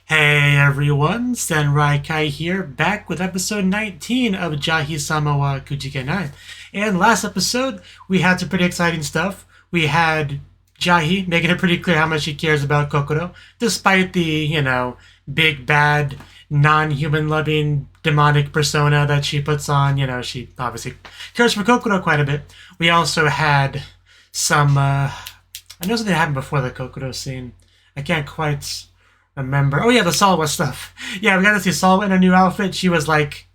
Hey everyone, Senrai Kai here, back with episode 19 of Jahy-sama wa Kujikenai. And last episode, we had some pretty exciting stuff. We had Jahy making it pretty clear how much he cares about Kokoro, despite the, big bad, non-human loving, demonic persona that she puts on. She obviously cares for Kokoro quite a bit. We also had some, I know something happened before the Kokoro scene. I can't quite remember. Oh yeah, the Salwa stuff. Yeah, we got to see Salwa in a new outfit. She was like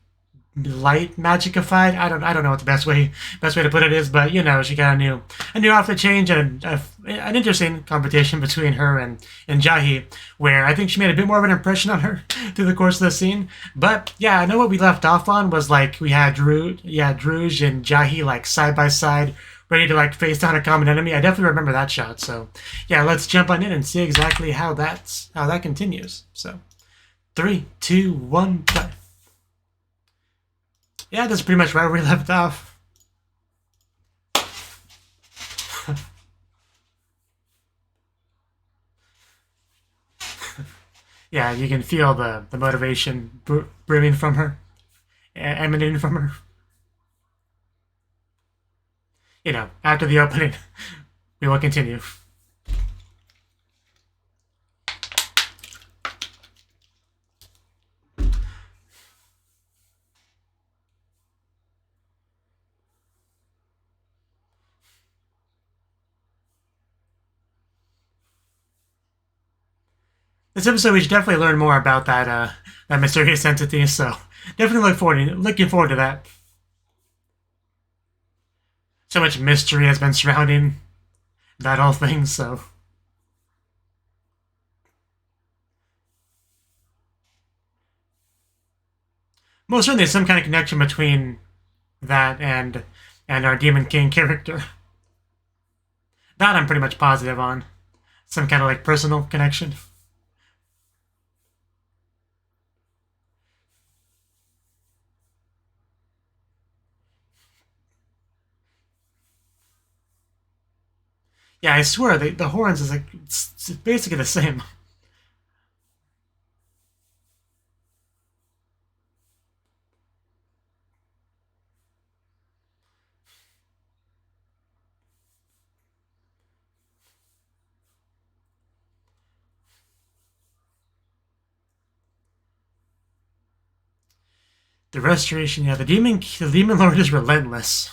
light magicified. I don't know what the best way to put it is, but she got a new outfit change and an interesting competition between her and Jahy, where I think she made a bit more of an impression on her through the course of the scene. But yeah, I know what we left off on was like we had Druj and Jahy like side by side, ready to like face down a common enemy. I definitely remember that shot. So yeah, let's jump on in and see exactly how that continues. So 3, 2, 1, play. Yeah, that's pretty much where we left off. Yeah, you can feel the motivation brimming from her, emanating from her. After the opening, we will continue. This episode, we should definitely learn more about that mysterious entity. So definitely looking forward to that. So much mystery has been surrounding that whole thing. So most certainly, some kind of connection between that and our Demon King character. That I'm pretty much positive on. Some kind of like personal connection. Yeah, I swear the horns is like it's basically the same. The restoration, yeah, the demon lord is relentless.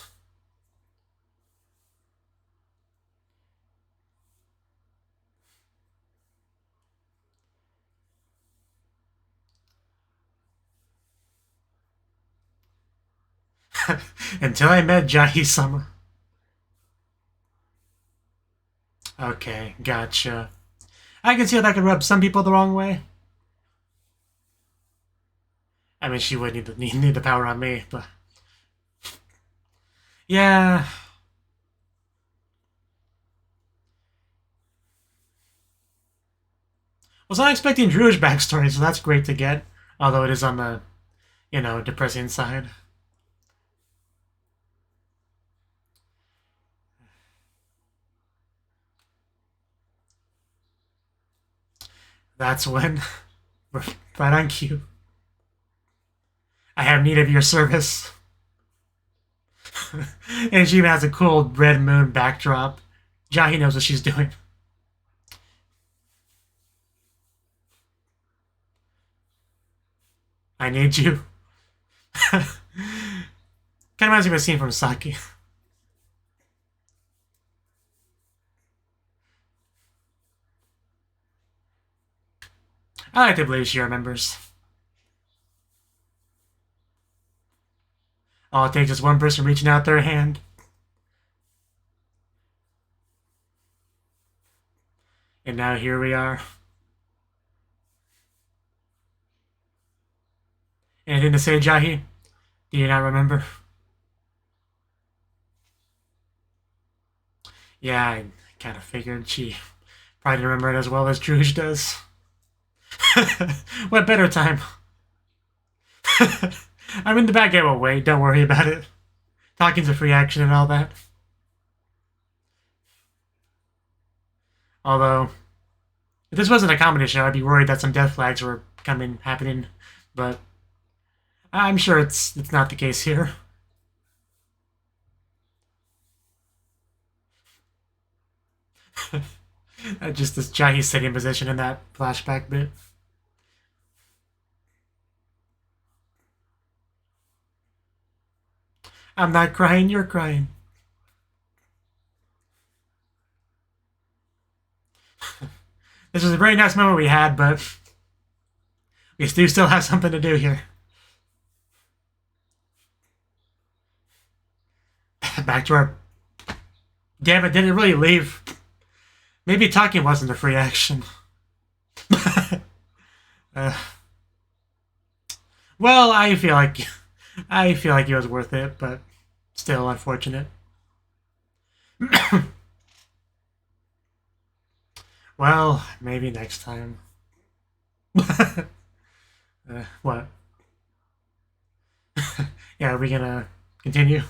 Until I met Jahy-sama. Okay, gotcha. I can see how that could rub some people the wrong way. I mean, she would need the power on me, but yeah. Was not expecting Drew's backstory, so that's great to get. Although it is on the, depressing side. That's when we're right on cue. I have need of your service. And she even has a cool red moon backdrop. Jahy knows what she's doing. I need you. Kind of reminds me of a scene from Saki. I like to believe she remembers. All it takes is one person reaching out their hand. And now here we are. Anything to say, Jahy? Do you not remember? Yeah, I kind of figured she probably didn't remember it as well as Druge does. What better time? I'm in the back end will wait, don't worry about it. Talking's a free action and all that. Although, If this wasn't a comedy show, I'd be worried that some death flags were happening, but I'm sure it's not the case here. Just this Jahy sitting position in that flashback bit. I'm not crying, you're crying. This was a very nice moment we had, but we do still have something to do here. Back to our... Damn it, did it really leave? Maybe talking wasn't a free action. Well, I feel like it was worth it, but still unfortunate. Well, maybe next time. What? Yeah, are we gonna continue?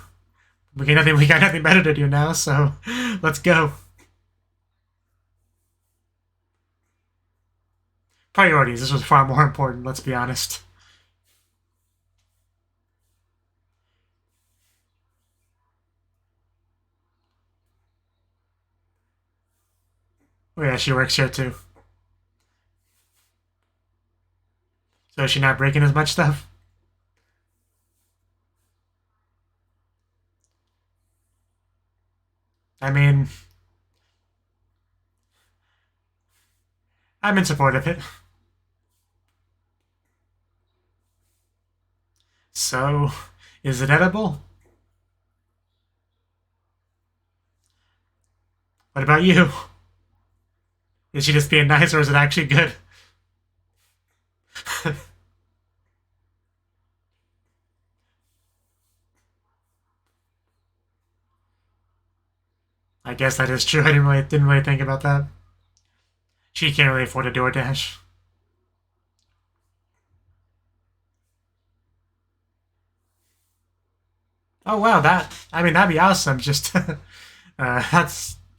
We got nothing better to do now, so let's go. Priorities. This was far more important, let's be honest. Oh yeah, she works here too. So is she not breaking as much stuff? I mean, I'm in support of it. So, is it edible? What about you? Is she just being nice or is it actually good? I guess that is true. I didn't really think about that. She can't really afford a DoorDash. Oh wow, that'd be awesome. Just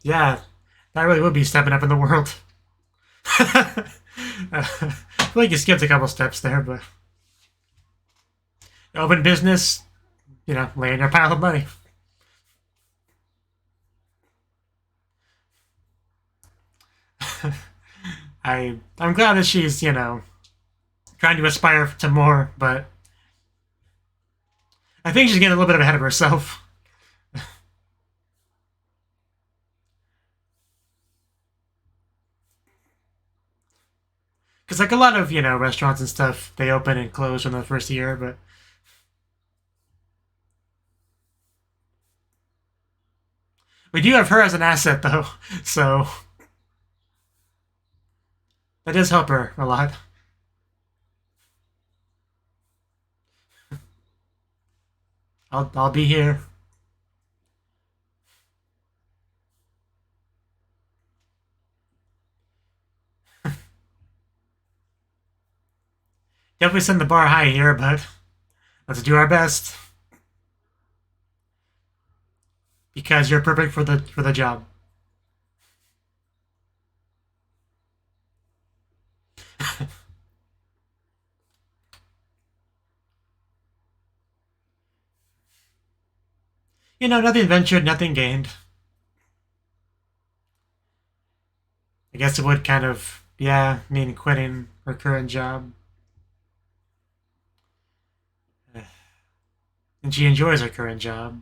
yeah, that really would be stepping up in the world. I feel like you skipped a couple steps there, but open business, laying your pile of money. I'm glad that she's trying to aspire to more, but I think she's getting a little bit ahead of herself. Because like a lot of restaurants and stuff, they open and close in the first year, but we do have her as an asset though, so that does help her a lot. I'll be here. Definitely send the bar high here, but let's do our best. Because you're perfect for the job. Nothing ventured, nothing gained. I guess it would kind of, yeah, mean quitting her current job. And she enjoys her current job.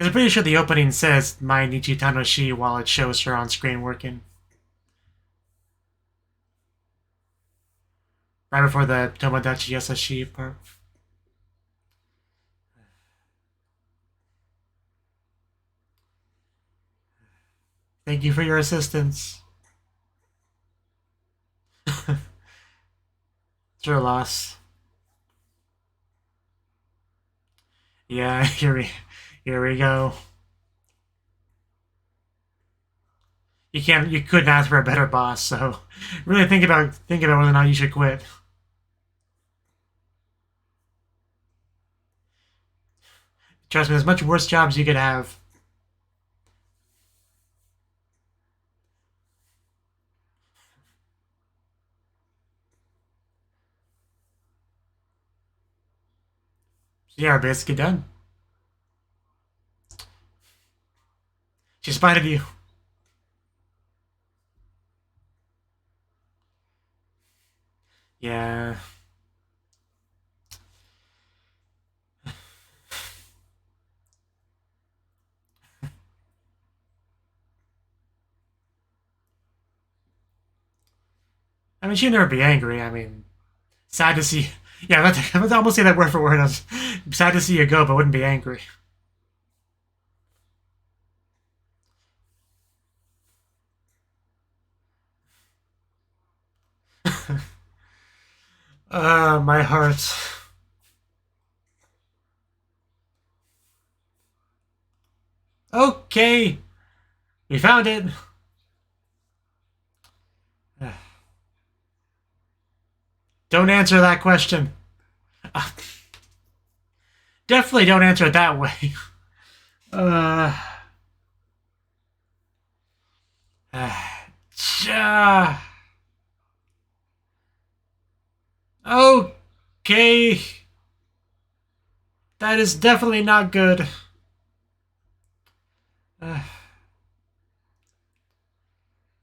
I'm pretty sure the opening says Mai Nichitano Shi while it shows her on screen working. Right before the Tomodachi Yasashi part. Thank you for your assistance. It's your loss. Yeah, here we go. You couldn't ask for a better boss, so really think about whether or not you should quit. Trust me, there's much worse jobs you could have. Yeah, we're basically done. She spotted you. Yeah. I mean, she'd never be angry. I mean, sad to see. Yeah, I would almost say that word for word. I was sad to see you go, but wouldn't be angry. My heart. Okay, we found it. Don't answer that question. Definitely don't answer it that way. Uh. Okay. That is definitely not good. Uh,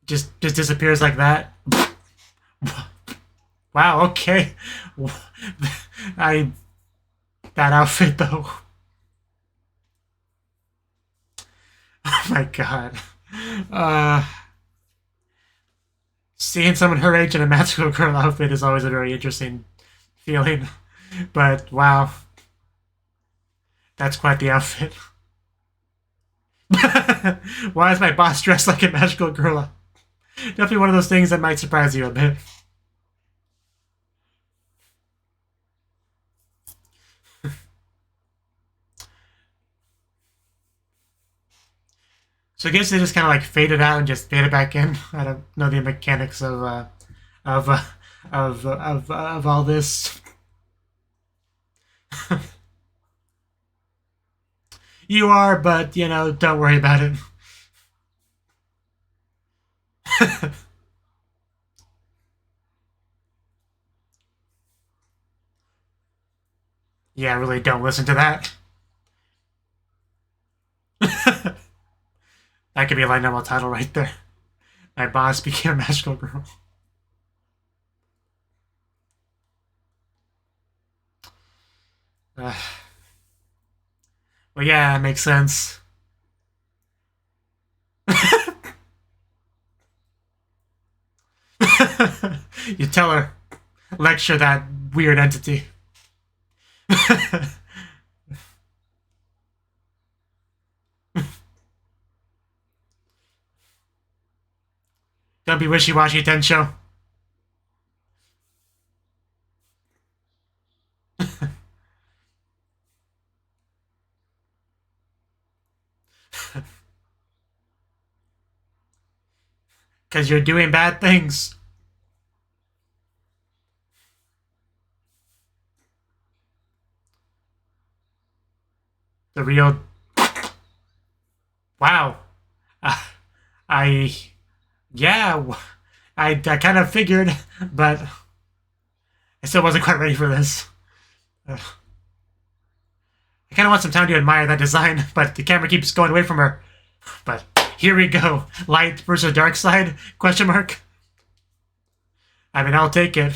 just disappears like that. Wow, okay. I that outfit though. Oh my god. Uh Seeing someone her age in a magical girl outfit is always a very interesting feeling. But wow. That's quite the outfit. Why is my boss dressed like a magical girl? Definitely one of those things that might surprise you a bit. So I guess they just kind of like faded out and just faded back in. I don't know the mechanics of uh, of all this. You are, but you know, don't worry about it. Yeah, really don't listen to that. That could be a line normal title right there. My boss became a magical girl. Uh, well, yeah, it makes sense. You tell her, lecture that weird entity. Don't be wishy-washy, Tencho. Because you're doing bad things. The real... Wow. Uh, I... Yeah, I kind of figured, but I still wasn't quite ready for this. I kind of want some time to admire that design, but the camera keeps going away from her. But here we go. Light versus dark side? Question mark. I mean, I'll take it.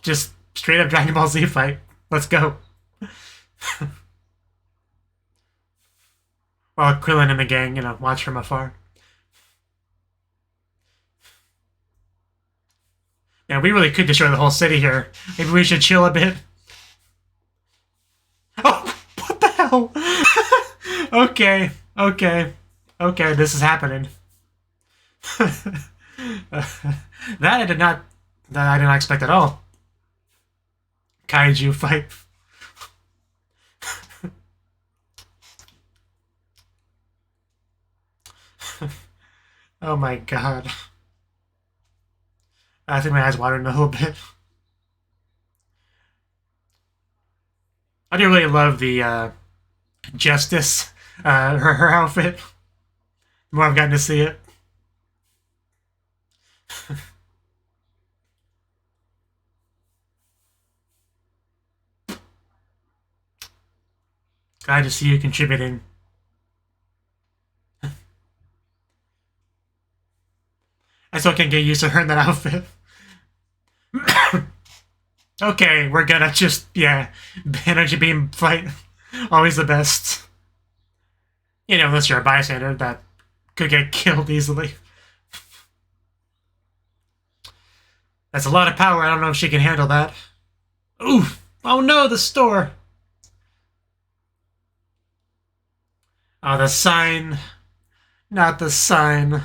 Just straight up Dragon Ball Z fight. Let's go. While Krillin and the gang, you know, watch from afar. Yeah, we really could destroy the whole city here. Maybe we should chill a bit. Oh, what the hell? Okay, okay, okay, this is happening. That I did not expect at all. Kaiju fight. Oh my god. I think my eyes watering a little bit. I do really love the Justice, her outfit. The more I've gotten to see it. Glad to see you contributing. I still can't get used to her in that outfit. Okay, we're gonna just, yeah, energy beam fight. Always the best. You know, unless you're a bystander, that could get killed easily. That's a lot of power. I don't know if she can handle that. Oof! Oh no, the store! Oh, the sign. Not the sign.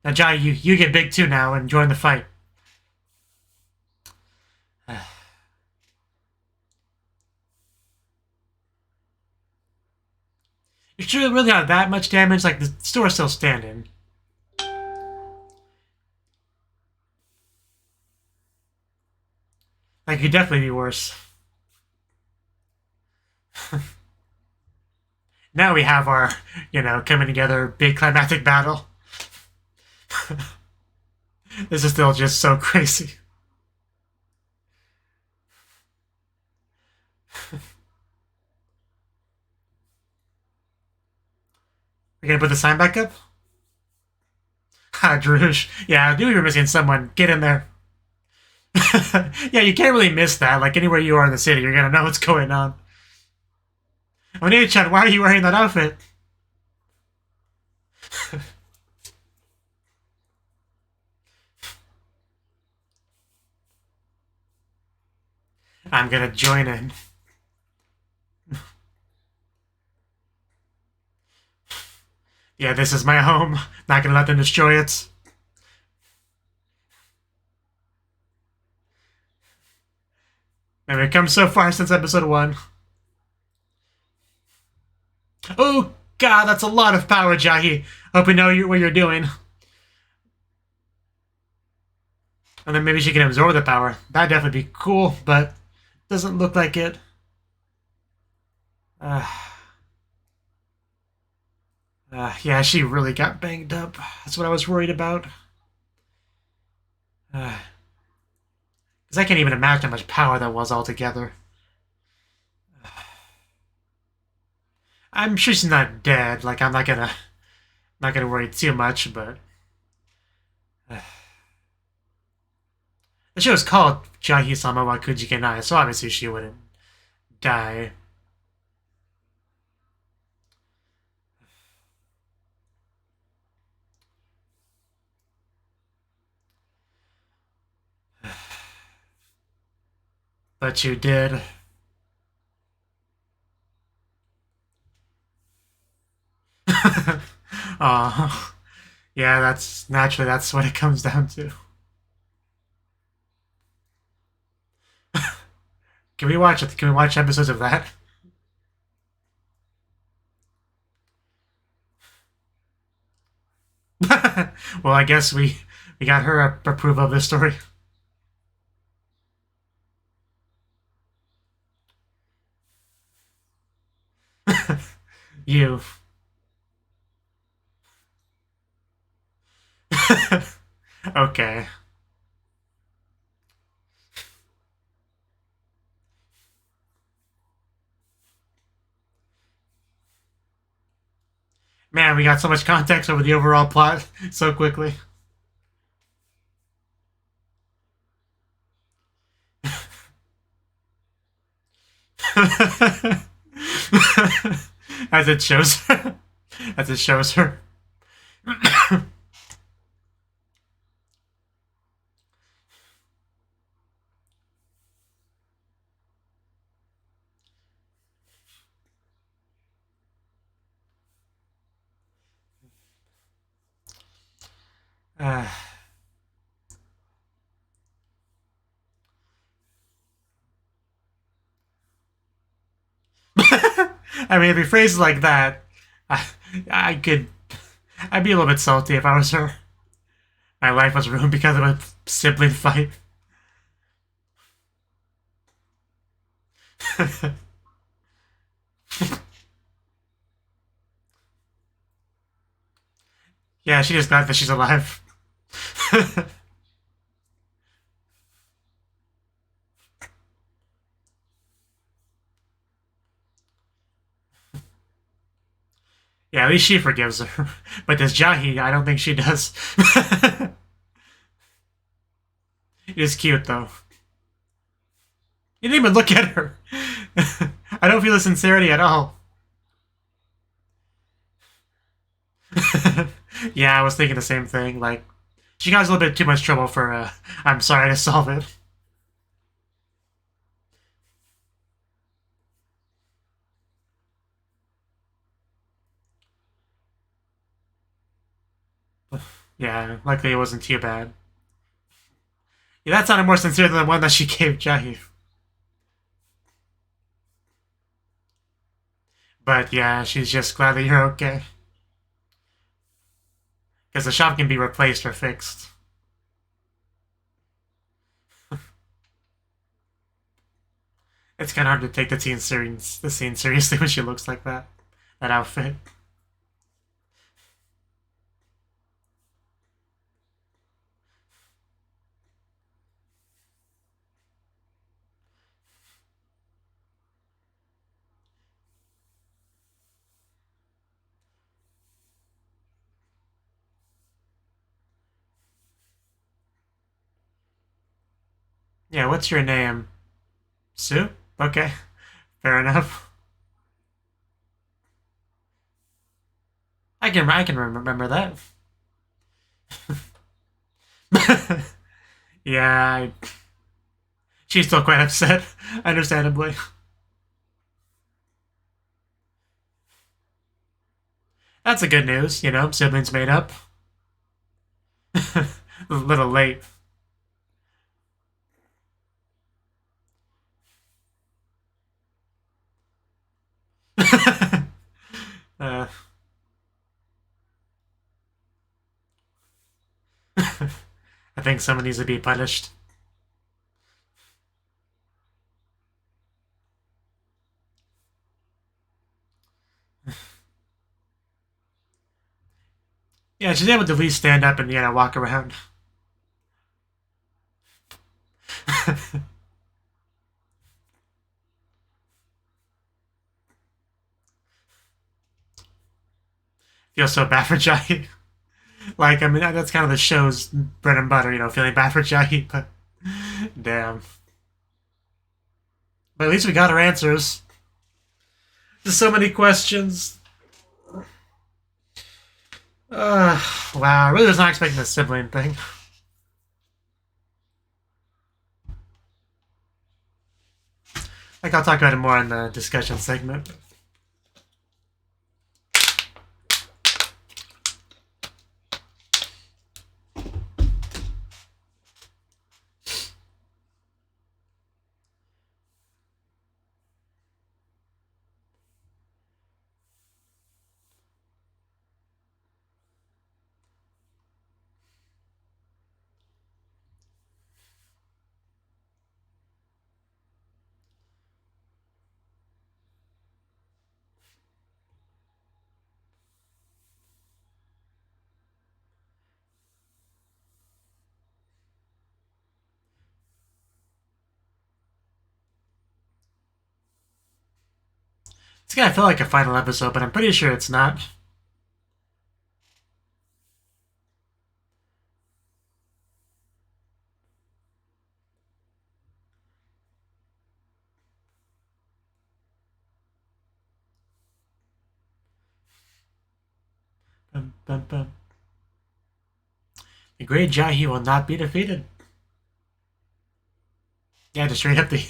Now, Jai, you get big too now and join the fight. It's really not that much damage. Like, the store's still standing. Like, it could definitely be worse. Now we have our, coming together big climactic battle. This is still just so crazy. We're gonna put the sign back up? Ha, Druge. Yeah, I knew we were missing someone. Get in there. Yeah, you can't really miss that. Like, anywhere you are in the city, you're gonna know what's going on. Onii-chan, why are you wearing that outfit? I'm gonna join in. Yeah, this is my home. Not gonna let them destroy it. And we've come so far since episode 1. Oh, God, that's a lot of power, Jahy. Hope you know what you're doing. And then maybe she can absorb the power. That'd definitely be cool, but doesn't look like it. Yeah, she really got banged up. That's what I was worried about. Because I can't even imagine how much power that was altogether. I'm sure she's not dead. Like, I'm not gonna worry too much, but the show is called Jahy-sama wa Kujikenai, so obviously she wouldn't die. But you did. Aw. Yeah, that's what it comes down to. Can we watch it? Can we watch episodes of that? Well, I guess we got her approval of this story. You. Okay. Man, we got so much context over the overall plot so quickly. As it shows her. As it shows her. I mean, if he phrases like that, I'd be a little bit salty if I was her. My life was ruined because of a sibling fight. Yeah, she just glad that she's alive. Yeah, at least she forgives her. But does Jahy? I don't think she does. It is cute, though. You didn't even look at her. I don't feel the sincerity at all. Yeah, I was thinking the same thing. Like, she got a little bit too much trouble for, I'm sorry to solve it. Yeah, luckily it wasn't too bad. Yeah, that sounded more sincere than the one that she gave Jahy. But yeah, she's just glad that you're okay. Because the shop can be replaced or fixed. It's kind of hard to take the scene seriously when she looks like that. That outfit. Yeah, what's your name? Sue? Okay, fair enough. I can remember that. Yeah, she's still quite upset, understandably. That's a good news, you know, siblings made up. A little late. uh, I think someone needs to be punished. Yeah, she's able to at least stand up and, walk around. Feel so bad for Jahy. Like, I mean, that's kind of the show's bread and butter, feeling bad for Jahy, but damn. But at least we got our answers. There's so many questions. Wow, I really was not expecting the sibling thing. Like, I'll talk about it more in the discussion segment. It's gonna feel like a final episode, but I'm pretty sure it's not. Bum, bum, bum. The great Jahy will not be defeated. Yeah, just straight up the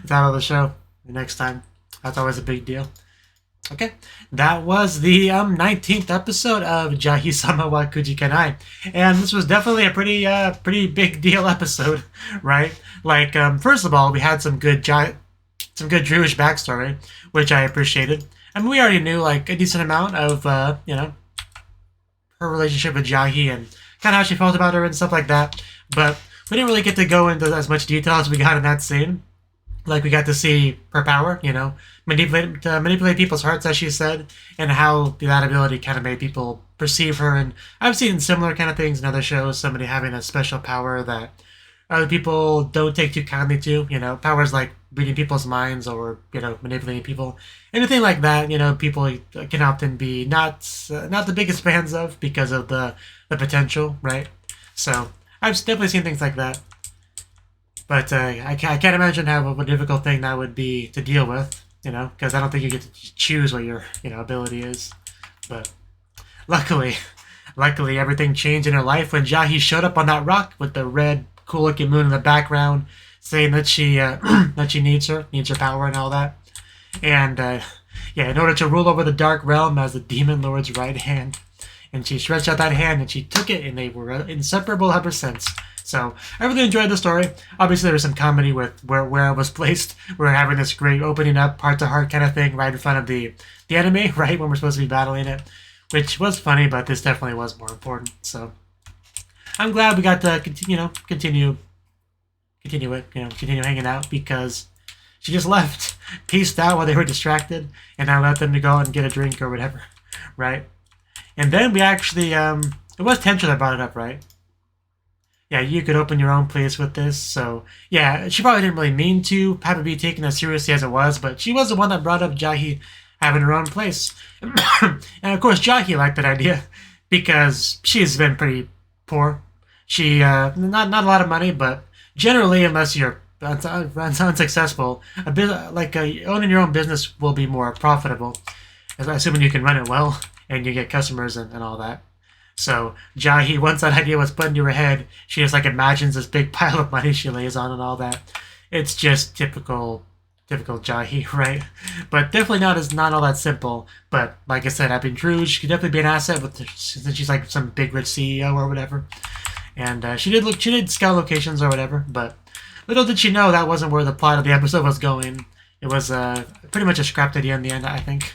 title of the show the next time. That's always a big deal. Okay, that was the 19th episode of Jahy-sama wa Kujikenai, and this was definitely a pretty big deal episode, right? Like, first of all, we had some good Jewish backstory, which I appreciated. I mean, we already knew like a decent amount of her relationship with Jahy and kind of how she felt about her and stuff like that, but we didn't really get to go into as much detail as we got in that scene. Like, we got to see her power, manipulate people's hearts, as she said, and how that ability kind of made people perceive her. And I've seen similar kind of things in other shows, somebody having a special power that other people don't take too kindly to. Powers like reading people's minds or manipulating people, anything like that. People can often be not the biggest fans of because of the potential, right? So I've definitely seen things like that. But I can't imagine how a difficult thing that would be to deal with, because I don't think you get to choose what your ability is. But luckily everything changed in her life when Jahy showed up on that rock with the red, cool-looking moon in the background, saying that she that she needs her power and all that. And in order to rule over the Dark Realm as the Demon Lord's right hand. And she stretched out that hand and she took it, and they were inseparable ever since. So I really enjoyed the story. Obviously, there was some comedy with where it was placed. We're having this great opening up, heart-to-heart kind of thing right in front of the enemy, right, when we're supposed to be battling it, which was funny, but this definitely was more important. So I'm glad we got to continue hanging out, because she just left, peaced out while they were distracted, and I let them to go out and get a drink or whatever, right? And then we actually, it was Tencho that brought it up, right? Yeah, you could open your own place with this. So, yeah, she probably didn't really mean to have it be taken as seriously as it was, but she was the one that brought up Jahy having her own place. And, of course, Jahy liked that idea because she's been pretty poor. She, not a lot of money, but generally, unless you're unsuccessful, a bit like owning your own business will be more profitable, assuming you can run it well and you get customers and all that. So Jahy, once that idea was put into her head, she just imagines this big pile of money she lays on and all that. It's just typical Jahy, right? But definitely not all that simple. But like I said, I've been true. She could definitely be an asset since she's like some big rich CEO or whatever. And she did scout locations or whatever. But little did she know that wasn't where the plot of the episode was going. It was pretty much a scrapped idea in the end, I think.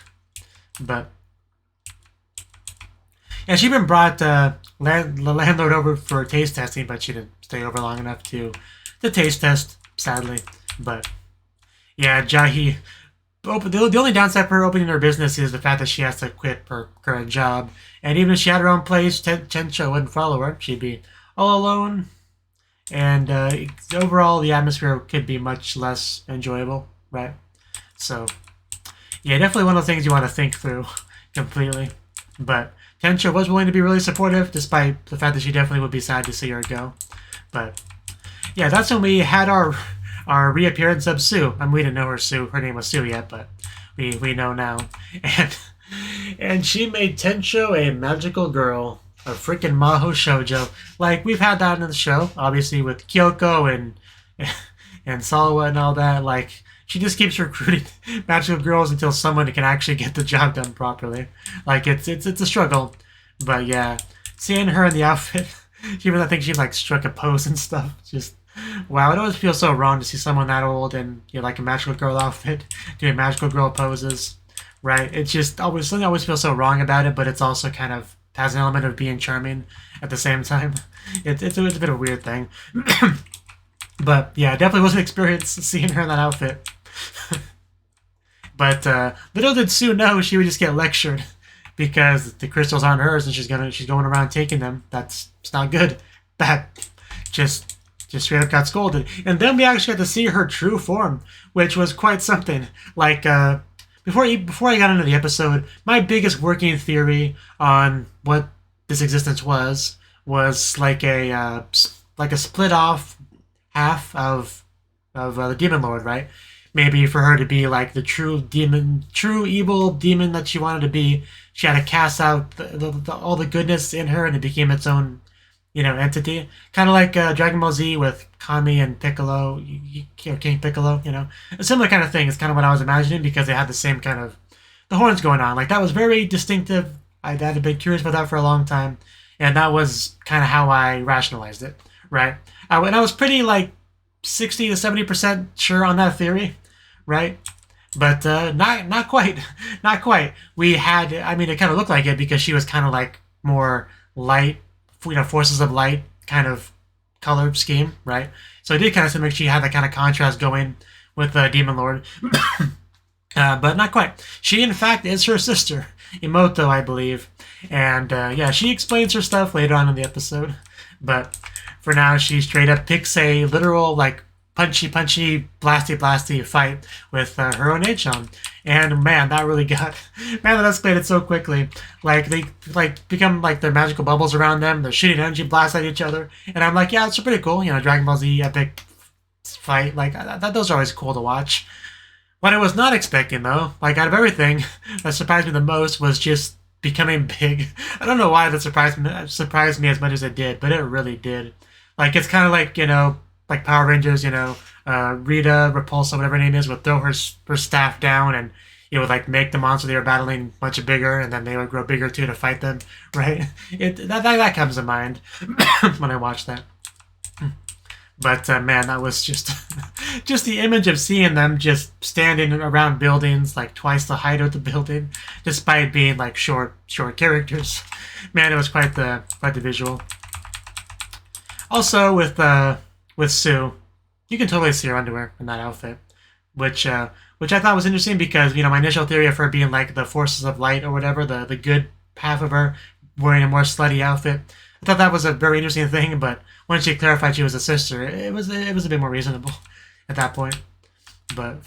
But yeah, she even brought the landlord over for taste testing, but she didn't stay over long enough to taste test, sadly. But yeah, Jahy, the only downside for her opening her business is the fact that she has to quit her current job. And even if she had her own place, Tencho wouldn't follow her. She'd be all alone. And overall, the atmosphere could be much less enjoyable, right? So yeah, definitely one of those things you want to think through completely. But Tencho was willing to be really supportive, despite the fact that she definitely would be sad to see her go. But yeah, that's when we had our reappearance of Sue. I mean, we didn't know her name was Sue yet, but we know now. And she made Tencho a magical girl, a freaking Maho shoujo. Like, we've had that in the show, obviously with Kyoko and Sawa and all that. Like, she just keeps recruiting magical girls until someone can actually get the job done properly. Like, it's a struggle. But yeah, seeing her in the outfit, I think she struck a pose and stuff. Just, wow, it always feels so wrong to see someone that old and like a magical girl outfit doing magical girl poses, right? It's just something always feels so wrong about it, but it's also kind of has an element of being charming at the same time. It's a bit of a weird thing. But yeah, it definitely was an experience seeing her in that outfit. But little did Sue know she would just get lectured because the crystals aren't hers and she's going around taking them. It's not good. That just straight up got scolded. And then we actually had to see her true form, which was quite something. Like before I got into the episode, my biggest working theory on what this existence was like a split off half of the Demon Lord, right? Maybe for her to be like the true evil demon that she wanted to be, she had to cast out all the goodness in her, and it became its own, entity. Kind of like Dragon Ball Z with Kami and Piccolo, King Piccolo. A similar kind of thing is kind of what I was imagining, because they had the same kind of the horns going on. Like, that was very distinctive. I had been curious about that for a long time, and that was kind of how I rationalized it, right? And I was pretty 60 to 70% sure on that theory, right? But not quite. We had, it kind of looked like it because she was kind of more light, forces of light kind of color scheme, right? So it did kind of seem like she had that kind of contrast going with Demon Lord. But not quite. She, in fact, is her sister, Imoto, I believe. And yeah, she explains her stuff later on in the episode. But for now, she straight up picks a literal, like, punchy, blasty, fight with her own H-on. And man, that really got... Man, that escalated so quickly. Like, they, like, become, like, their magical bubbles around them. They're shooting energy blasts at each other. And I'm like, yeah, it's pretty cool. You know, Dragon Ball Z epic fight. Like, those are always cool to watch. What I was not expecting, though, like, out of everything, that surprised me the most was just becoming big. I don't know why that surprised me as much as it did, but it really did. Like, it's kind of like, you know, like Power Rangers, you know, Rita, Repulsa, whatever her name is, would throw her staff down, and it would, like, make the monster they were battling much bigger, and then they would grow bigger, too, to fight them, right? That comes to mind when I watch that. But, man, that was just... just the image of seeing them just standing around buildings, like, twice the height of the building, despite being, like, short characters. Man, it was quite the visual. Also, with Sue, you can totally see her underwear in that outfit, which I thought was interesting because, you know, my initial theory of her being, like, the forces of light or whatever, the good half of her wearing a more slutty outfit, I thought that was a very interesting thing, but once she clarified she was a sister, it was a bit more reasonable at that point. But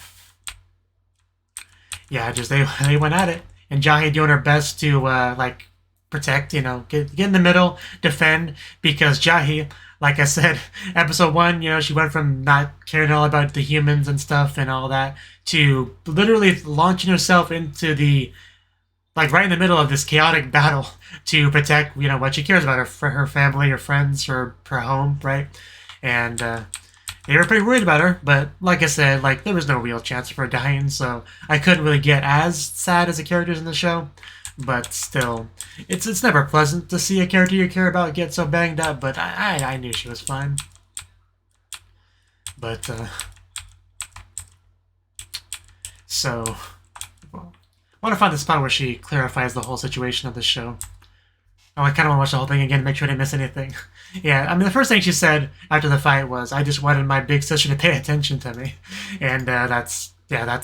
yeah, just they went at it, and Jahy doing her best to like protect, you know, get in the middle, defend, because Jahy, like I said, episode 1, you know, she went from not caring all about the humans and stuff and all that to literally launching herself into the, like, right in the middle of this chaotic battle to protect, you know, what she cares about, her family, her friends, her home, right? And they were pretty worried about her, but like I said, like, there was no real chance of her dying, so I couldn't really get as sad as the characters in the show. But still, it's never pleasant to see a character you care about get so banged up, but I knew she was fine. But, so... Well, I want to find the spot where she clarifies the whole situation of the show. Oh, I kind of want to watch the whole thing again to make sure I didn't miss anything. Yeah, I mean, the first thing she said after the fight was, I just wanted my big sister to pay attention to me. And that's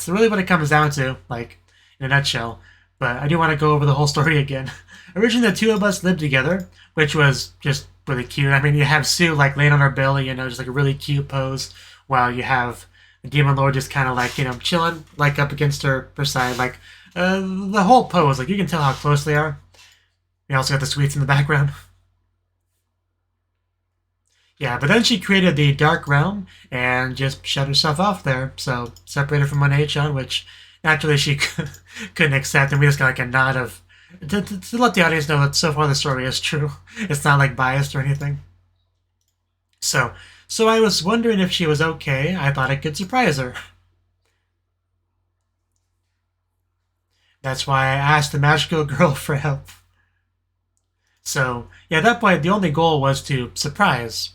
really what it comes down to, like, in a nutshell. But I do want to go over the whole story again. Originally, the two of us lived together, which was just really cute. I mean, you have Sue, like, laying on her belly, you know, just like a really cute pose, while you have the Demon Lord just kind of, like, you know, chilling, like, up against her side, like, the whole pose, like, you can tell how close they are. We also got the sweets in the background. Yeah, but then she created the Dark Realm and just shut herself off there. So, separated from 1H-on, which naturally she couldn't accept. And we just got, like, a nod of... To let the audience know that so far the story is true. It's not, like, biased or anything. So I was wondering if she was okay. I thought I could surprise her. That's why I asked the magical girl for help. So, yeah, at that point, the only goal was to surprise,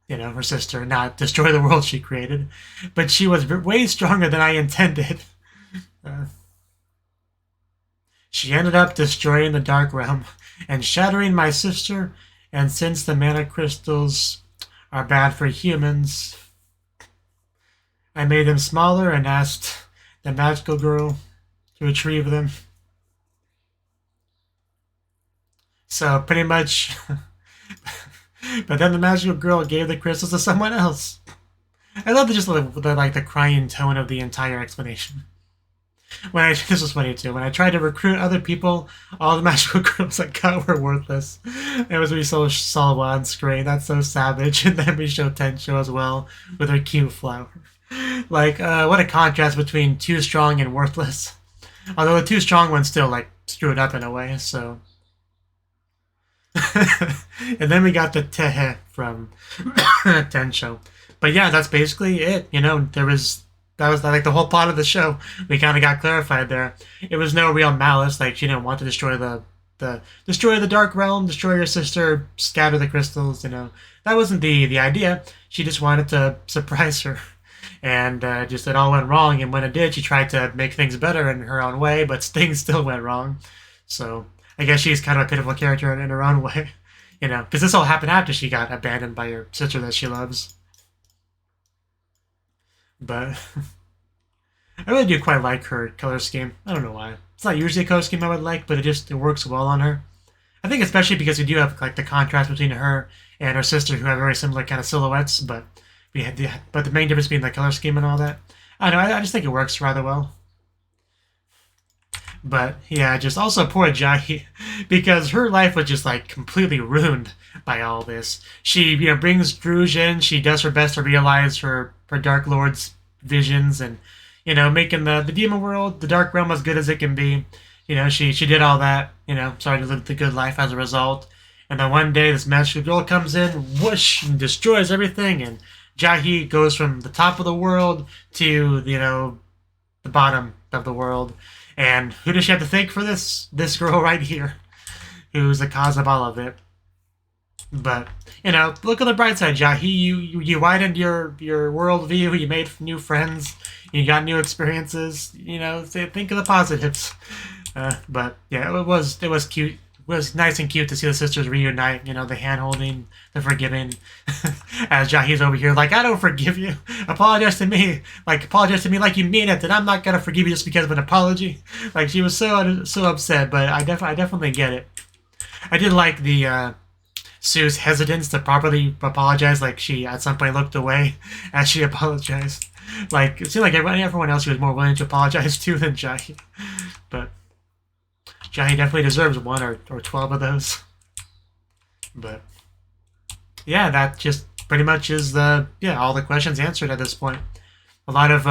you know, her sister, not destroy the world she created. But she was way stronger than I intended. She ended up destroying the Dark Realm and shattering my sister, and since the mana crystals are bad for humans, I made them smaller and asked the magical girl to retrieve them. So pretty much, but then the magical girl gave the crystals to someone else. I love the crying tone of the entire explanation. This was funny too. When I tried to recruit other people, all the magical girls I got were worthless. It was we so saw on screen. That's so savage. And then we showed Tensho as well with her cute flower. Like, what a contrast between too strong and worthless. Although the too strong ones still, like, screwed up in a way, so... And then we got the tehe from Tensho. But yeah, that's basically it. You know, that was like the whole plot of the show. We kind of got clarified there. It was no real malice. Like, she didn't want to destroy destroy the Dark Realm, destroy your sister, scatter the crystals. You know, that wasn't the idea. She just wanted to surprise her. And just it all went wrong, and when it did, she tried to make things better in her own way, but things still went wrong. So I guess she's kind of a pitiful character in her own way, you know, because this all happened after she got abandoned by her sister that she loves. But I really do quite like her color scheme. I don't know why. It's not usually a color scheme I would like, but it works well on her. I think especially because we do have like the contrast between her and her sister, who have very similar kind of silhouettes, but the main difference being the color scheme and all that. I don't know. I just think it works rather well. But yeah, just also poor Jahy, because her life was just like completely ruined by all this. She, brings Druge in. She does her best to realize her Dark Lord's visions, and making the demon world, the Dark Realm, as good as it can be. She did all that. Started to live the good life as a result. And then one day, this magical girl comes in, whoosh, and destroys everything. And Jahy goes from the top of the world to the bottom of the world. And who does she have to thank for this? This girl right here, who's the cause of all of it. But, look on the bright side, Jahy. You widened your worldview. You made new friends. You got new experiences. Think of the positives. But, yeah, it was cute. It was nice and cute to see the sisters reunite. The hand-holding, the forgiving. As Jahy's over here like, I don't forgive you. Apologize to me. Apologize to me like you mean it. And I'm not going to forgive you just because of an apology. She was so upset. But I definitely get it. I did like the Sue's hesitance to properly apologize. She at some point looked away as she apologized. It seemed like everyone else she was more willing to apologize to than Jahy. But Jahy definitely deserves 1 or 12 of those. But yeah, that just pretty much is all the questions answered at this point. A lot of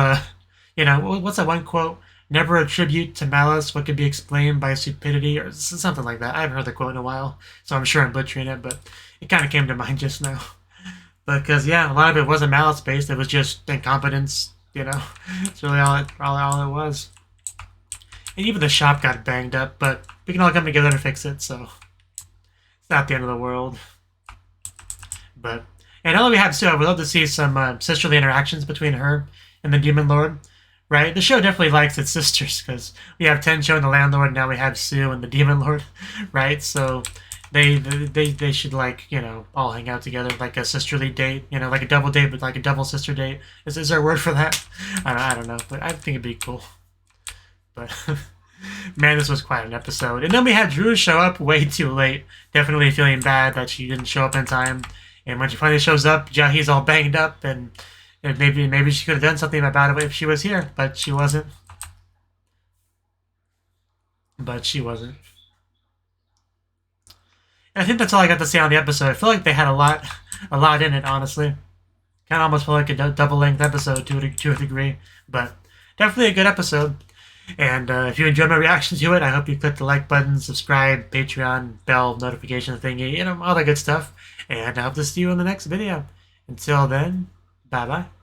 what's that one quote? Never attribute to malice what could be explained by stupidity, or something like that. I haven't heard the quote in a while, so I'm sure I'm butchering it, but it kind of came to mind just now. Because a lot of it wasn't malice based; it was just incompetence. It's really all it was. And even the shop got banged up, but we can all come together to fix it, so it's not the end of the world. But, and now that we have Sue, I would love to see some sisterly interactions between her and the Demon Lord, right? The show definitely likes its sisters, because we have Tencho and the Landlord, and now we have Sue and the Demon Lord, right? So they should, all hang out together, like a sisterly date, like a double date, but like a double sister date. Is there a word for that? I don't know, but I think it'd be cool. But, man, this was quite an episode. And then we had Drew show up way too late. Definitely feeling bad that she didn't show up in time. And when she finally shows up, Jahy's all banged up. And maybe she could have done something about it if she was here. But she wasn't. And I think that's all I got to say on the episode. I feel like they had a lot in it, honestly. Kind of almost felt like a double-length episode to a degree. But definitely a good episode. And if you enjoyed my reaction to it, I hope you click the like button, subscribe, Patreon, bell, notification thingy, all that good stuff. And I hope to see you in the next video. Until then, bye-bye.